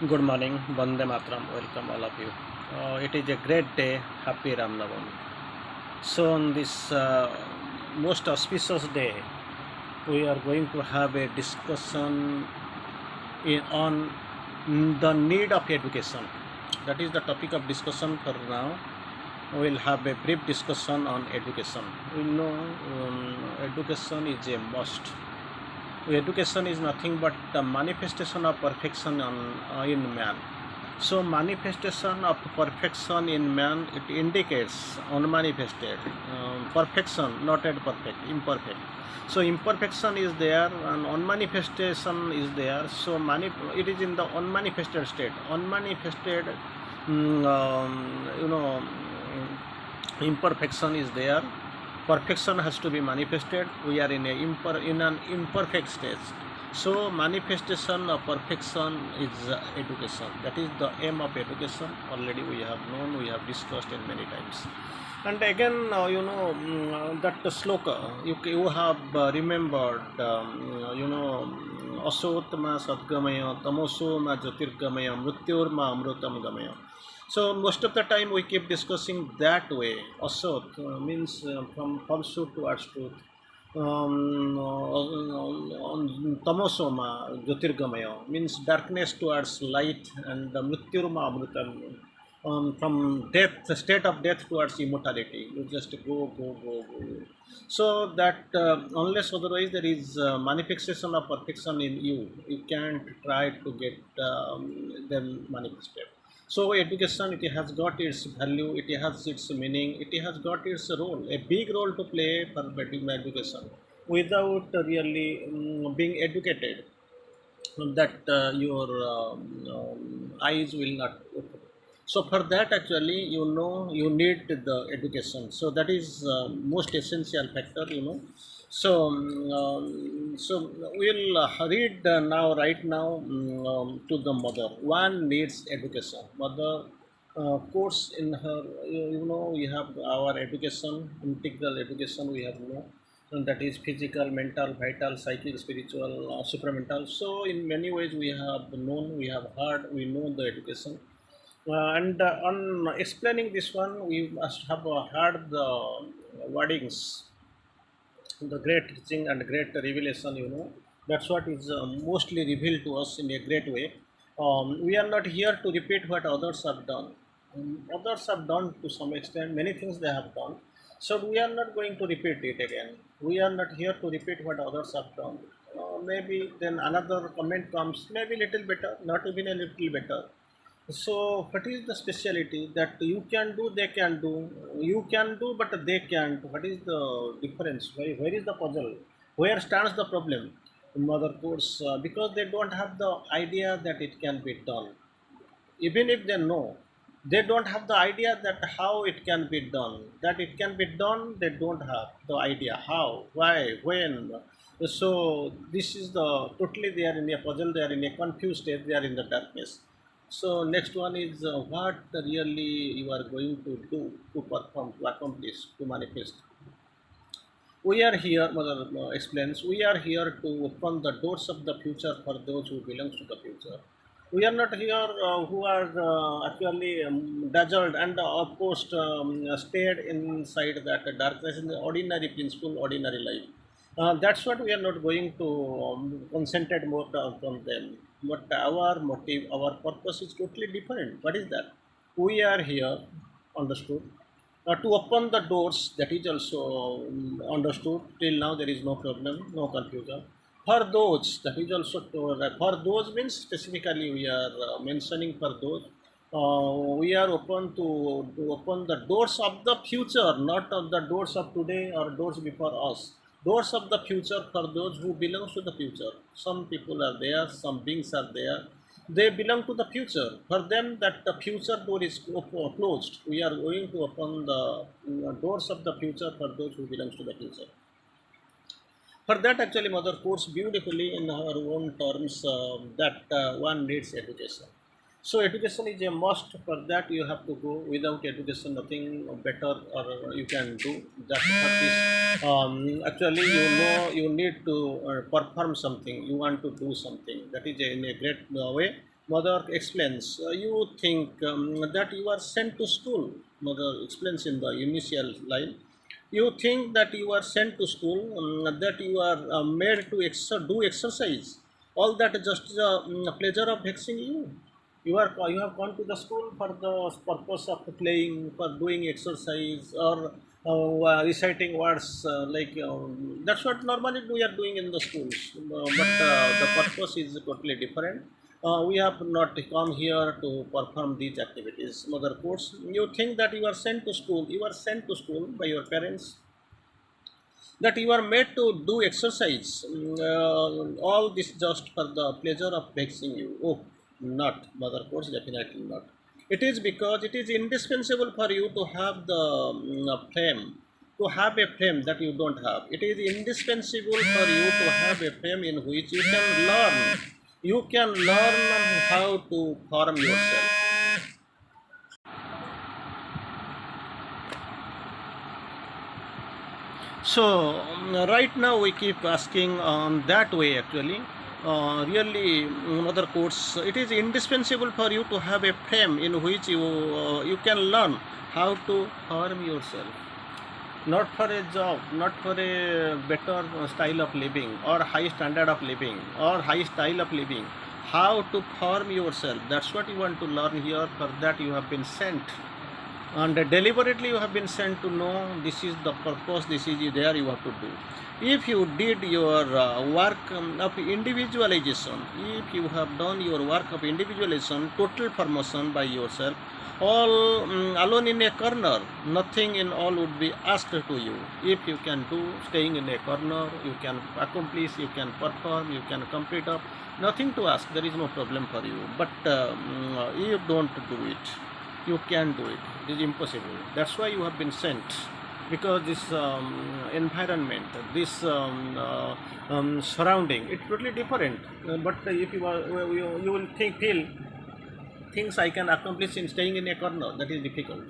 Good morning, Vande Matram. Welcome all of you. It is a great day. Happy Ram Navami. So on this most auspicious day, we are going to have a discussion on the need of education. That is the topic of discussion for now. We will have a brief discussion on education. We know education is a must. Education is nothing but the manifestation of perfection in man. So manifestation of perfection in man, it indicates unmanifested perfection, not yet perfect, imperfect. So imperfection is there and unmanifestation is there. So it is in the unmanifested state. Unmanifested, imperfection is there. Perfection has to be manifested. We are in an imperfect state. So manifestation of perfection is education. That is the aim of education. Already we have known, we have discussed it many times. And again, that sloka you have remembered. Asotma sadgamaya, tamosoma jyotirgamaya, mrityorma amrutam gamaya. So most of the time we keep discussing that way. Asot means from falsehood towards truth. Tamosoma Jyotirgamaya means darkness towards light, and Mrityurma Amrutam, from death, the state of death towards immortality. You just go. So that unless otherwise there is manifestation of perfection in you, you can't try to get them manifested. So education, it has got its value, it has its meaning, it has got its role, a big role to play for education. Without really being educated, that your eyes will not open. So for that actually, you need the education. So that is most essential factor. So we'll read now, right now, to the mother. One needs education. Mother, course in her, we have our education, integral education. We have and that is physical, mental, vital, psychic, spiritual, supramental. So in many ways we have known, we have heard, we know the education. And on explaining this one, we must have heard the wordings, the great teaching and great revelation. That's what is mostly revealed to us in a great way. We are not here to repeat what others have done. Others have done to some extent many things they have done, so we are not going to repeat it again. We are not here to repeat what others have done. Maybe then another comment comes, maybe little better, not even a little better. So, what is the speciality that you can do, they can do? You can do, but they can't. What is the difference? Where is the puzzle? Where stands the problem? Mother course, because they don't have the idea that it can be done. Even if they know, they don't have the idea that how it can be done. That it can be done, they don't have the idea how, why, when. So this is the totally, they are in a puzzle, they are in a confused state, they are in the darkness. So next one is what really you are going to do, to perform, to accomplish, to manifest. We are here, Mother explains, we are here to open the doors of the future for those who belongs to the future. We are not here who are actually dazzled and of course stayed inside that darkness in the ordinary principle, ordinary life. That's what we are not going to concentrate more from them. But our motive, our purpose is totally different. What is that? We are here, understood, to open the doors. That is also understood. Till now there is no problem, no confusion. For those, that is also told, for those means specifically we are mentioning for those. We are open to open the doors of the future, not of the doors of today or doors before us. Doors of the future for those who belongs to the future. Some people are there, some beings are there. They belong to the future. For them, that the future door is closed. We are going to open the doors of the future for those who belongs to the future. For that, actually, Mother quotes beautifully in her own terms that one needs education. So, education is a must. For that, you have to go. Without education, nothing better or you can do. That what is actually, you need to perform something. You want to do something. That is in a great way. Mother explains, you think that you are sent to school. Mother explains in the initial line. You think that you are sent to school, that you are made to do exercise. All that is just the pleasure of vexing you. You have gone to the school for the purpose of playing, for doing exercise, or reciting words that's what normally we are doing in the schools. But the purpose is totally different. We have not come here to perform these activities. Mother quotes, you think that you are sent to school. You are sent to school by your parents, that you are made to do exercise. All this just for the pleasure of vexing you. Oh, not, mother quotes, definitely not. It is because it is indispensable for you to have the fame, to have a fame that you don't have. It is indispensable for you to have a fame in which you can learn. You can learn how to form yourself. So right now we keep asking that way actually. Really, other quotes. It is indispensable for you to have a frame in which you can learn how to harm yourself. Not for a job, not for a better style of living or high standard of living or high style of living. How to form yourself. That's what you want to learn here. For that you have been sent, and deliberately you have been sent to know this is the purpose, this is there you have to do. If you did your work of individualization, if you have done your work of individualization, total promotion by yourself, all alone in a corner, nothing in all would be asked to you. If you can do staying in a corner, you can accomplish, you can perform, you can complete up, nothing to ask, there is no problem for you. But you don't do it, you can do it. It is impossible. That's why you have been sent, because this environment, this surrounding, it's totally different. But if you are, you will feel things I can accomplish in staying in a corner. That is difficult,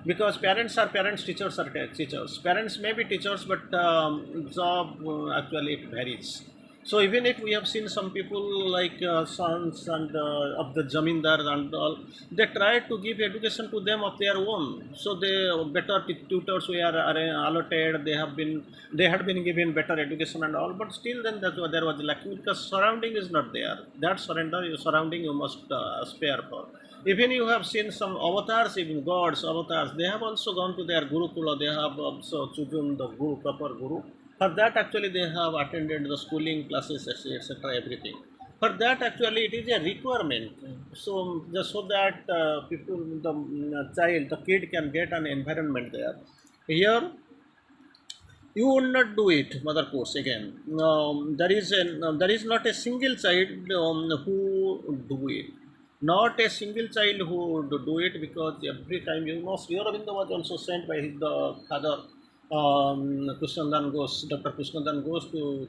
because parents are parents, teachers are teachers. Parents may be teachers, but job actually it varies. So even if we have seen some people like sons and of the zamindar and all, they try to give education to them of their own. So they better tutors were allotted. They had been given better education and all, but still then there was lacking because surrounding is not there. That surrounding you must spare for. Even you have seen some avatars, even gods, avatars, they have also gone to their Gurukula, they have also chosen the Guru, proper Guru. For that, actually, they have attended the schooling classes, etc., everything. For that, actually, it is a requirement. So, just so that people, the child, the kid can get an environment there. Here, you would not do it, mother course again. There is not a single child who do it. Not a single child who would do it, because every time, you know, Sri Aurobindo was also sent by his the father, Krishnandan Ghosh, Dr. Krishnandan Ghosh, to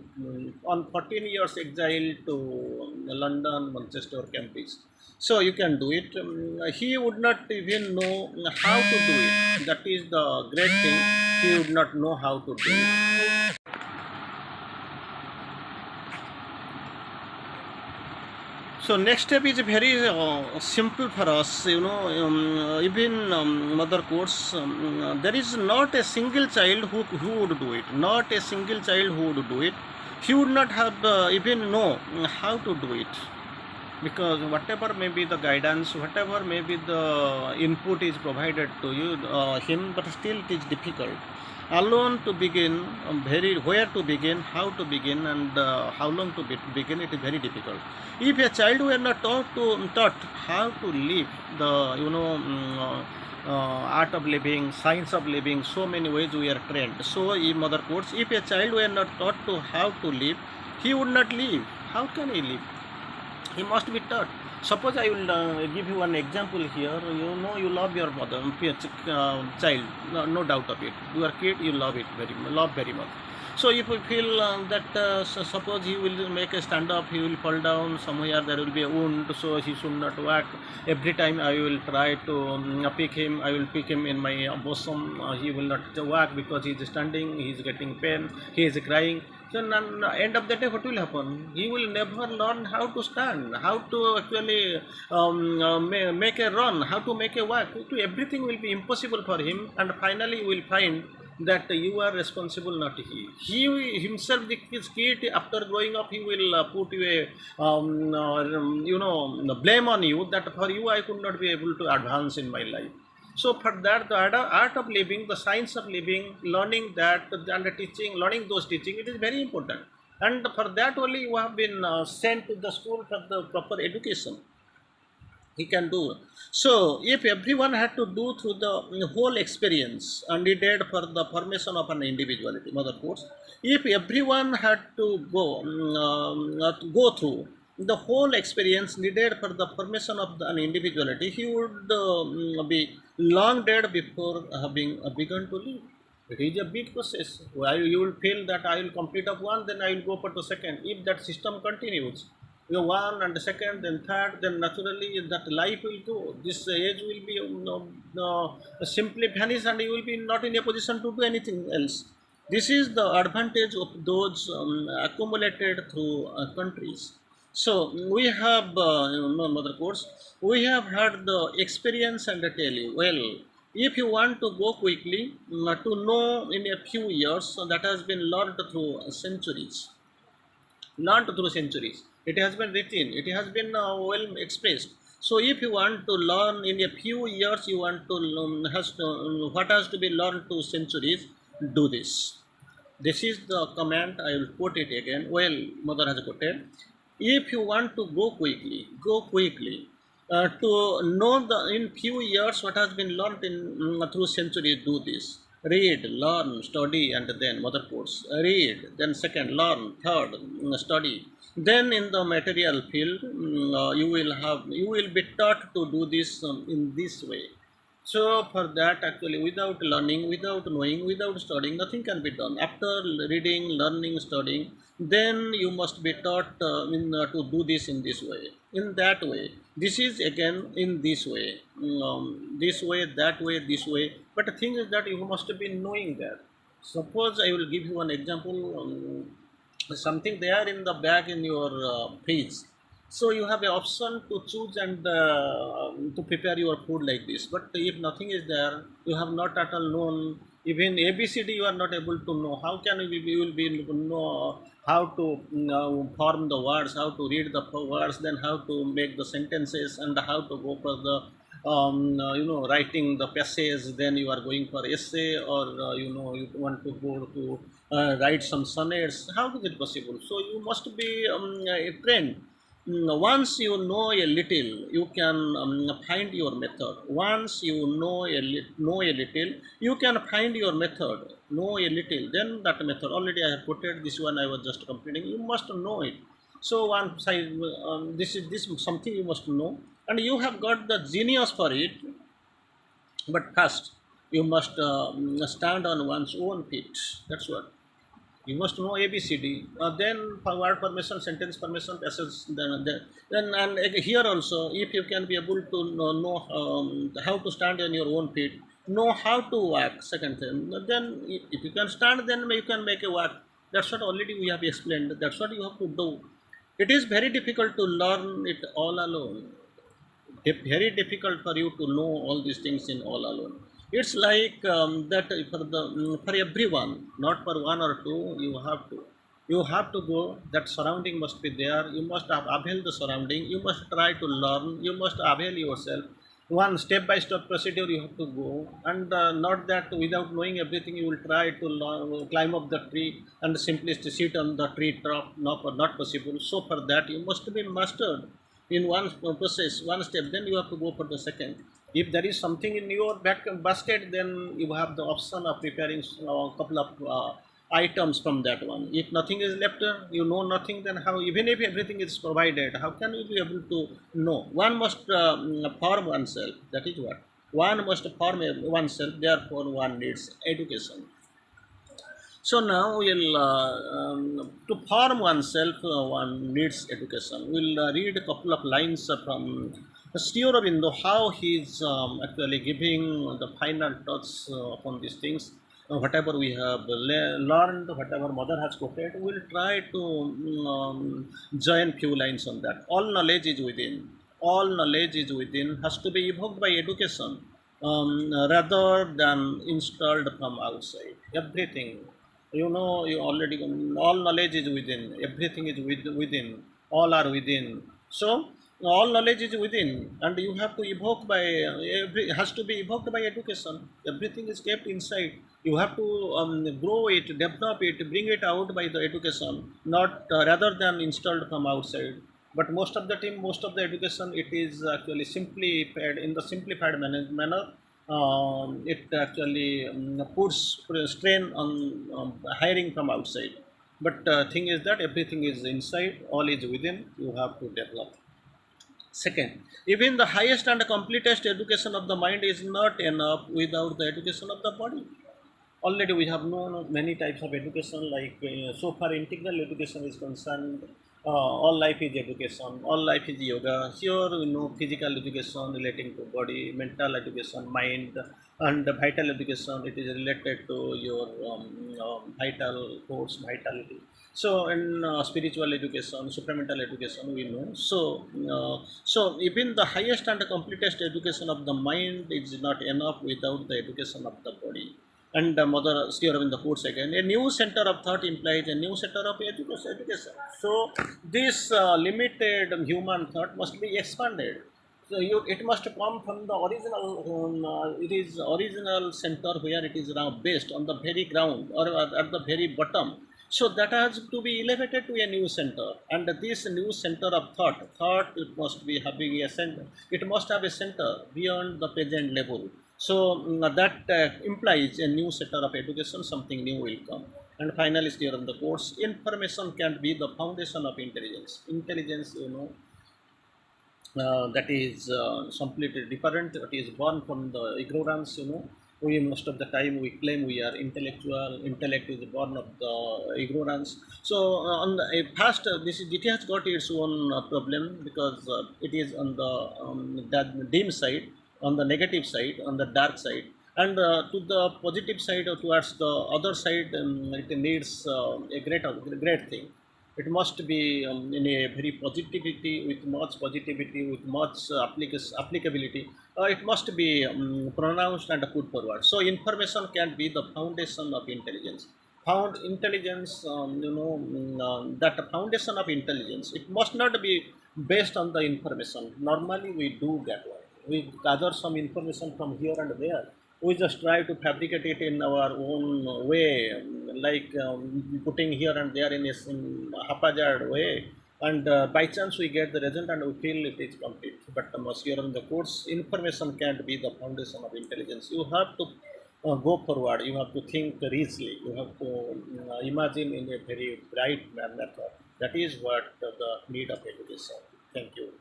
on 14 years exile to London, Manchester, Cambridge. So you can do it. He would not even know how to do it. That is the great thing. He would not know how to do it. So next step is very simple for us. You know, even mother quotes, there is not a single child who would do it. Not a single child who would do it. He would not have even know how to do it, because whatever may be the guidance, whatever may be the input is provided to you him, but still it is difficult alone to begin. Very where to begin, how to begin, and how long to begin, it is very difficult. If a child were not taught how to live the, you know, art of living, science of living, so many ways we are trained. So in mother quotes, if a child were not taught to how to live, he would not live. How can he live? He must be taught. Suppose I will give you one example here. You know, you love your mother, child, no doubt of it. Your kid, you love it love very much. So if you feel that suppose he will make a stand up, he will fall down somewhere, there will be a wound, so he should not walk. Every time I will try to pick him, I will pick him in my bosom. He will not walk because he is standing, he is getting pain, he is crying. So, end of the day, what will happen? He will never learn how to stand, how to actually make a run, how to make a walk. Everything will be impossible for him, and finally, you will find that you are responsible, not he. He himself, his kid, after growing up, he will put you a blame on you that for you I could not be able to advance in my life. So for that, the art of living, the science of living, learning that and the teaching, learning those teaching, it is very important. And for that only you have been sent to the school for the proper education. He can do. So if everyone had to do through the whole experience and needed for the formation of an individuality, mother course, if everyone had to go through the whole experience needed for the formation of an individuality, he would be long dead before having begun to live. It is a big process. Why you will feel that I will complete of one, then I will go for the second. If that system continues, you one and the second, then third, then naturally that life will go. This age will be simply vanish, and you will be not in a position to do anything else. This is the advantage of those accumulated through countries. So we have, mother course, we have had the experience and I tell you, well, if you want to go quickly, to know in a few years, so that has been learned through centuries, learned through centuries. It has been written, it has been well expressed. So if you want to learn in a few years, you want to what has to be learned to centuries, do this. This is the command. I will quote it again. Well, mother has quoted. If you want to go quickly, go quickly. To know the in few years what has been learned in through centuries, do this. Read, learn, study, and then mother course. Read, then second, learn, third, study. Then in the material field, you will be taught to do this in this way. So for that, actually, without learning, without knowing, without studying, nothing can be done. After reading, learning, studying, then you must be taught to do this in this way, in that way. This is again in this way, that way, this way. But the thing is that you must be knowing that. Suppose I will give you an example. Something there in the bag in your fridge, so you have an option to choose and to prepare your food like this. But if nothing is there, you have not at all known even ABCD, you are not able to know. How can you will be able to know how to form the words, how to read the words, then how to make the sentences, and how to go for the writing the passage. Then you are going for essay, or you want to go to write some sonnets. How is it possible? So you must be trained. Once you know a little, you can find your method. Once you know a little, you can find your method. Know a little, then that method. Already I have put it. This one I was just completing. You must know it. So one side, this is something you must know, and you have got the genius for it. But first, you must stand on one's own feet. That's what. You must know ABCD. Then for word formation, sentence formation, passage. Then and here also, if you can be able to know how to stand on your own feet, know how to walk. Second thing, then if you can stand, then you can make a walk. That's what already we have explained. That's what you have to do. It is very difficult to learn it all alone. Very difficult for you to know all these things in all alone. It's like that for the for everyone, not for one or two. You have to go. That surrounding must be there. You must have avail the surrounding. You must try to learn. You must avail yourself. One step by step procedure you have to go, and not that without knowing everything you will try to climb up the tree and simply to sit on the tree top. Not possible. So for that you must be mastered in one process, one step. Then you have to go for the second. If there is something in your back basket, then you have the option of preparing a couple of items from that one. If nothing is left, you know nothing, then how, even if everything is provided, how can you be able to know? One must form oneself. That is what. One must form oneself, therefore one needs education. So now we'll to form oneself, one needs education. We'll read a couple of lines from Sri Aurobindo, how he is actually giving the final touch upon these things. whatever we have learned, whatever mother has quoted, we'll try to join few lines on that. All knowledge is within. All knowledge is within has to be evoked by education rather than installed from outside. Everything, you already, all knowledge is within. Everything is within. All are within. So all knowledge is within, and you have to evoke by every has to be evoked by education. Everything is kept inside. You have to grow it, develop it, bring it out by the education, not rather than installed from outside. But most of the time, most of the education, it is actually simplified in the simplified manner. It actually puts strain on hiring from outside. But thing is that everything is inside, all is within. You have to develop. Second, even the highest and completest education of the mind is not enough without the education of the body. Already we have known many types of education, like so far integral education is concerned, all life is education, all life is yoga. Here we know physical education relating to body, mental education, mind, and the vital education. It is related to your vital force, vitality. So in spiritual education, supramental education, we know. So even the highest and completest education of the mind is not enough without the education of the body. And Mother Sri Aurobindo quotes again, a new center of thought implies a new center of education. So this limited human thought must be expanded. So it must come from the original, it is original center where it is now based on the very ground or at the very bottom. So that has to be elevated to a new center, and this new center of thought it must be having a center. It must have a center beyond the present level. So that implies a new sector of education, something new will come. And finally, here on the course, information can be the foundation of intelligence. Intelligence, that is completely different. It is born from the ignorance. We most of the time we claim we are intellectual. Intellect is born of the ignorance. So on the past, this is, it has got its own problem because it is on the that dim side, on the negative side, on the dark side, and to the positive side or towards the other side, it needs a great thing. It must be in a very positivity, with much positivity, with much applicability. It must be pronounced and put forward. So information can be the foundation of intelligence. Found intelligence, that foundation of intelligence, it must not be based on the information. Normally we do that one. We gather some information from here and there. We just try to fabricate it in our own way, like putting here and there in a haphazard way, and by chance we get the result and we feel it is complete. But here in the course, information can't be the foundation of intelligence. You have to go forward. You have to think richly. You have to imagine in a very bright method. That is what the need of education. Thank you.